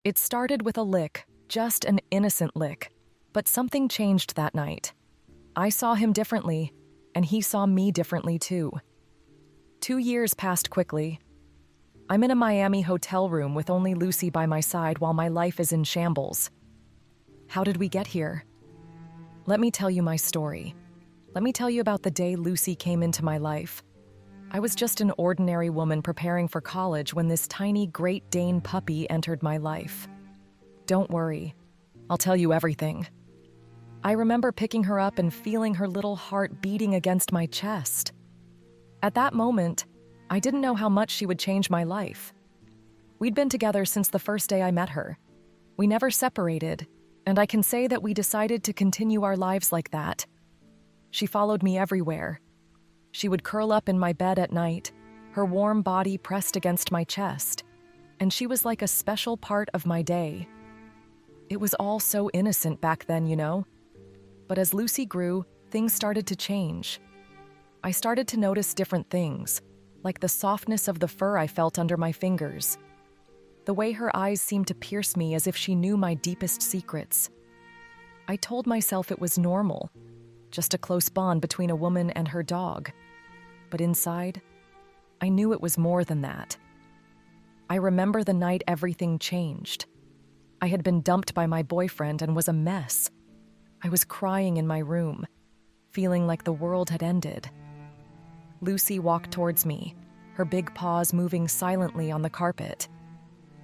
It started with a lick, just an innocent lick, but something changed that night. I saw him differently, and he saw me differently too. 2 years passed quickly. I'm in a Miami hotel room with only Lucy by my side while my life is in shambles. How did we get here? Let me tell you my story. Let me tell you about the day Lucy came into my life. I was just an ordinary woman preparing for college when this tiny Great Dane puppy entered my life. Don't worry, I'll tell you everything. I remember picking her up and feeling her little heart beating against my chest. At that moment, I didn't know how much she would change my life. We'd been together since the first day I met her. We never separated, and I can say that we decided to continue our lives like that. She followed me everywhere. She would curl up in my bed at night, her warm body pressed against my chest, and she was like a special part of my day. It was all so innocent back then, you know? But as Lucy grew, things started to change. I started to notice different things, like the softness of the fur I felt under my fingers, the way her eyes seemed to pierce me as if she knew my deepest secrets. I told myself it was normal, just a close bond between a woman and her dog. But inside, I knew it was more than that. I remember the night everything changed. I had been dumped by my boyfriend and was a mess. I was crying in my room, feeling like the world had ended. Lucy walked towards me, her big paws moving silently on the carpet.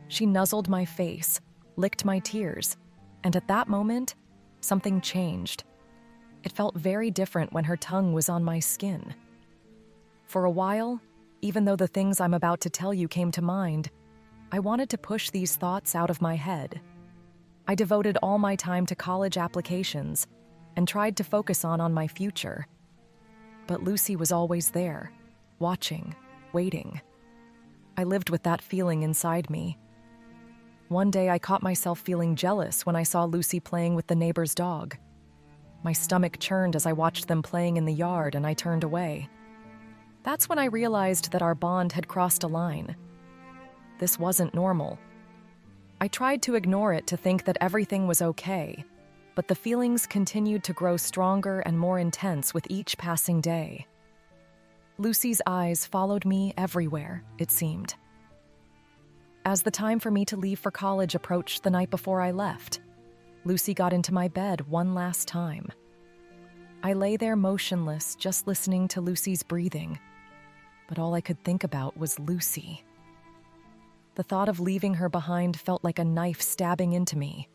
She nuzzled my face, licked my tears, and at that moment, something changed. It felt very different when her tongue was on my skin. For a while, even though the things I'm about to tell you came to mind, I wanted to push these thoughts out of my head. I devoted all my time to college applications and tried to focus on my future. But Lucy was always there, watching, waiting. I lived with that feeling inside me. One day I caught myself feeling jealous when I saw Lucy playing with the neighbor's dog. My stomach churned as I watched them playing in the yard, and I turned away. That's when I realized that our bond had crossed a line. This wasn't normal. I tried to ignore it to think that everything was okay, but the feelings continued to grow stronger and more intense with each passing day. Lucy's eyes followed me everywhere, it seemed. As the time for me to leave for college approached the night before I left, Lucy got into my bed one last time. I lay there motionless, just listening to Lucy's breathing, but all I could think about was Lucy. The thought of leaving her behind felt like a knife stabbing into me.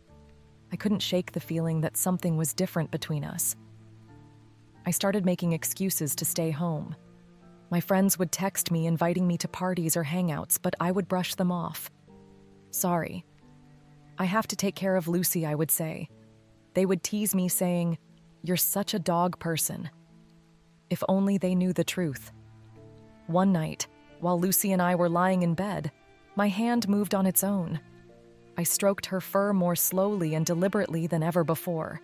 I couldn't shake the feeling that something was different between us. I started making excuses to stay home. My friends would text me inviting me to parties or hangouts, but I would brush them off. Sorry. I have to take care of Lucy, I would say. They would tease me saying, "You're such a dog person." If only they knew the truth. One night, while Lucy and I were lying in bed, my hand moved on its own. I stroked her fur more slowly and deliberately than ever before.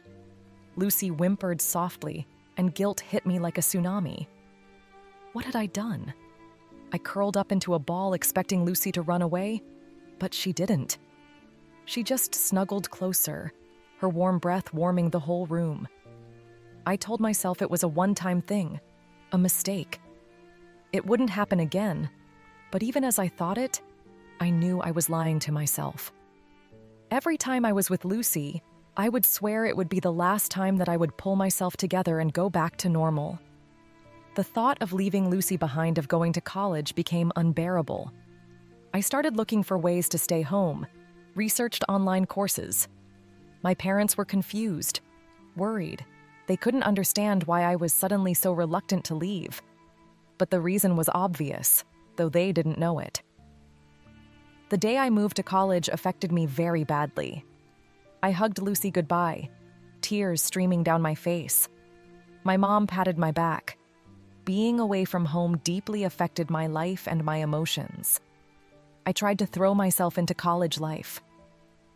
Lucy whimpered softly, and guilt hit me like a tsunami. What had I done? I curled up into a ball expecting Lucy to run away, but she didn't. She just snuggled closer, her warm breath warming the whole room. I told myself it was a one-time thing, a mistake. It wouldn't happen again, but even as I thought it, I knew I was lying to myself. Every time I was with Lucy, I would swear it would be the last time that I would pull myself together and go back to normal. The thought of leaving Lucy behind, of going to college, became unbearable. I started looking for ways to stay home, researched online courses. My parents were confused, worried. They couldn't understand why I was suddenly so reluctant to leave. But the reason was obvious, though they didn't know it. The day I moved to college affected me very badly. I hugged Lucy goodbye, tears streaming down my face. My mom patted my back. Being away from home deeply affected my life and my emotions. I tried to throw myself into college life.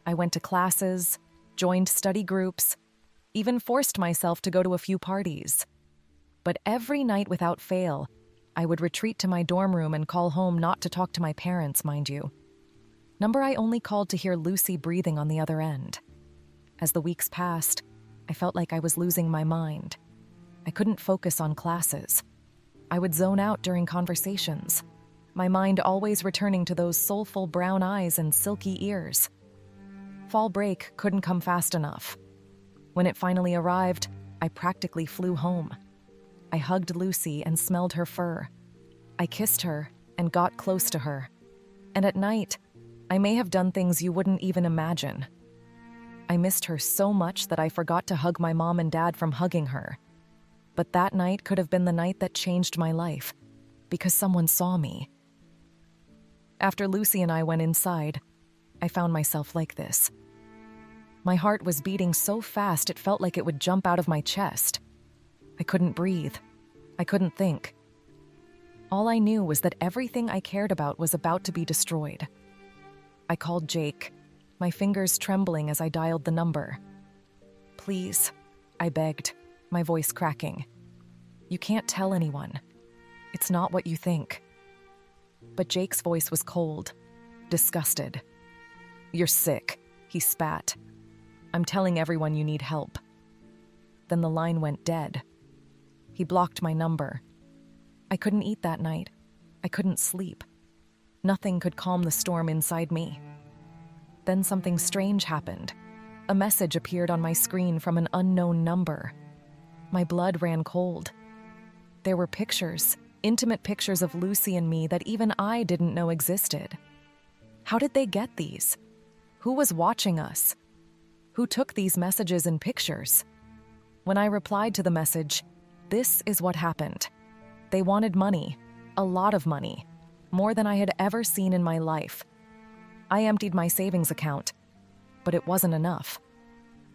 I went to classes, joined study groups, even forced myself to go to a few parties. But every night without fail, I would retreat to my dorm room and call home, not to talk to my parents, mind you. Number I only called to hear Lucy breathing on the other end. As the weeks passed, I felt like I was losing my mind. I couldn't focus on classes. I would zone out during conversations, my mind always returning to those soulful brown eyes and silky ears. Fall break couldn't come fast enough. When it finally arrived, I practically flew home. I hugged Lucy and smelled her fur. I kissed her and got close to her. And at night, I may have done things you wouldn't even imagine. I missed her so much that I forgot to hug my mom and dad from hugging her. But that night could have been the night that changed my life, because someone saw me. After Lucy and I went inside, I found myself like this. My heart was beating so fast it felt like it would jump out of my chest. I couldn't breathe. I couldn't think. All I knew was that everything I cared about was about to be destroyed. I called Jake, my fingers trembling as I dialed the number. "Please," I begged, my voice cracking. "You can't tell anyone. It's not what you think." But Jake's voice was cold, disgusted. "You're sick," he spat. "I'm telling everyone you need help." Then the line went dead. He blocked my number. I couldn't eat that night. I couldn't sleep. Nothing could calm the storm inside me. Then something strange happened. A message appeared on my screen from an unknown number. My blood ran cold. There were pictures, intimate pictures of Lucy and me that even I didn't know existed. How did they get these? Who was watching us? Who took these messages and pictures? When I replied to the message, this is what happened. They wanted money, a lot of money, more than I had ever seen in my life. I emptied my savings account, but it wasn't enough.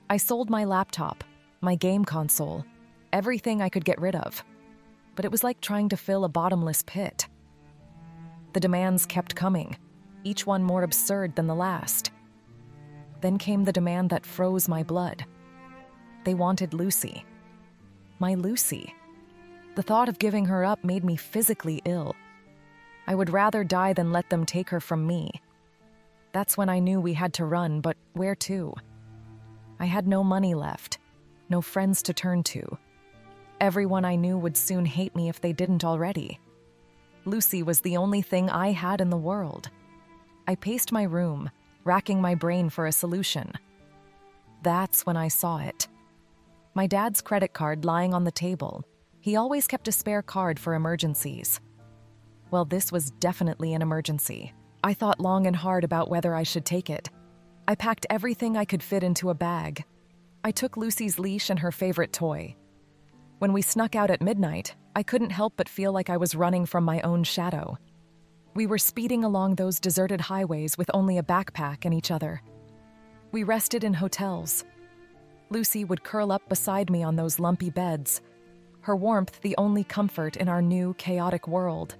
I sold my laptop, my game console, everything I could get rid of. But it was like trying to fill a bottomless pit. The demands kept coming, each one more absurd than the last. Then came the demand that froze my blood. They wanted Lucy. My Lucy. The thought of giving her up made me physically ill. I would rather die than let them take her from me. That's when I knew we had to run, but where to? I had no money left, no friends to turn to. Everyone I knew would soon hate me if they didn't already. Lucy was the only thing I had in the world. I paced my room, racking my brain for a solution. That's when I saw it. My dad's credit card lying on the table. He always kept a spare card for emergencies. Well, this was definitely an emergency. I thought long and hard about whether I should take it. I packed everything I could fit into a bag. I took Lucy's leash and her favorite toy. When we snuck out at midnight, I couldn't help but feel like I was running from my own shadow. We were speeding along those deserted highways with only a backpack and each other. We rested in hotels. Lucy would curl up beside me on those lumpy beds, her warmth the only comfort in our new, chaotic world.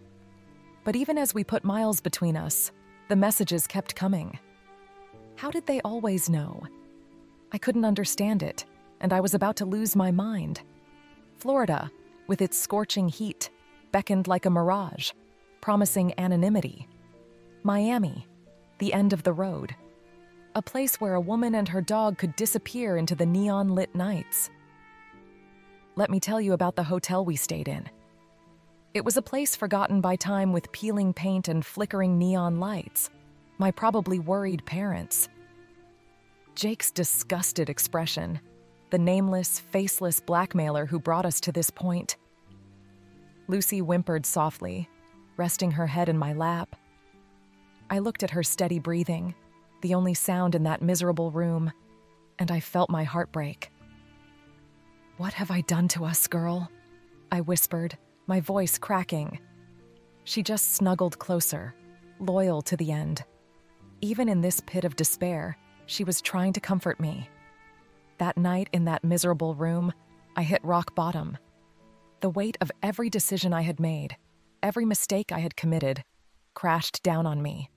But even as we put miles between us, the messages kept coming. How did they always know? I couldn't understand it, and I was about to lose my mind. Florida, with its scorching heat, beckoned like a mirage, promising anonymity. Miami, the end of the road. A place where a woman and her dog could disappear into the neon-lit nights. Let me tell you about the hotel we stayed in. It was a place forgotten by time with peeling paint and flickering neon lights. My probably worried parents. Jake's disgusted expression. The nameless, faceless blackmailer who brought us to this point. Lucy whimpered softly, resting her head in my lap. I looked at her steady breathing, the only sound in that miserable room, and I felt my heart break. "What have I done to us, girl?" I whispered, my voice cracking. She just snuggled closer, loyal to the end. Even in this pit of despair, she was trying to comfort me. That night in that miserable room, I hit rock bottom. The weight of every decision I had made, every mistake I had committed, crashed down on me.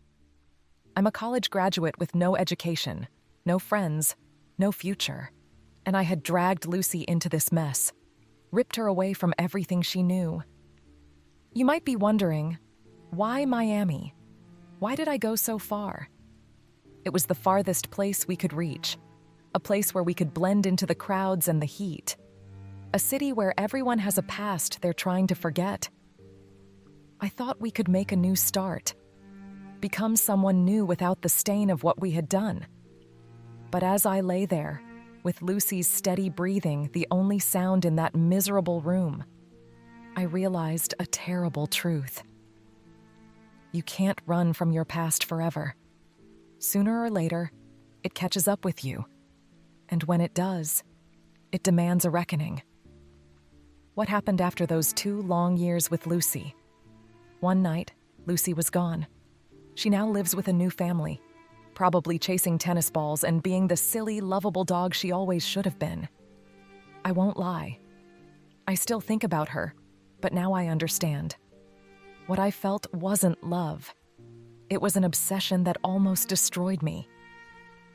I'm a college graduate with no education, no friends, no future, and I had dragged Lucy into this mess, ripped her away from everything she knew. You might be wondering, why Miami? Why did I go so far? It was the farthest place we could reach, a place where we could blend into the crowds and the heat, a city where everyone has a past they're trying to forget. I thought we could make a new start, become someone new without the stain of what we had done. But as I lay there, with Lucy's steady breathing the only sound in that miserable room, I realized a terrible truth. You can't run from your past forever. Sooner or later, it catches up with you. And when it does, it demands a reckoning. What happened after those 2 long years with Lucy? One night, Lucy was gone. She now lives with a new family, probably chasing tennis balls and being the silly, lovable dog she always should have been. I won't lie. I still think about her, but now I understand. What I felt wasn't love. It was an obsession that almost destroyed me.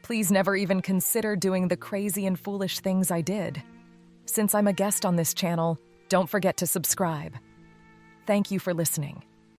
Please never even consider doing the crazy and foolish things I did. Since I'm a guest on this channel, don't forget to subscribe. Thank you for listening.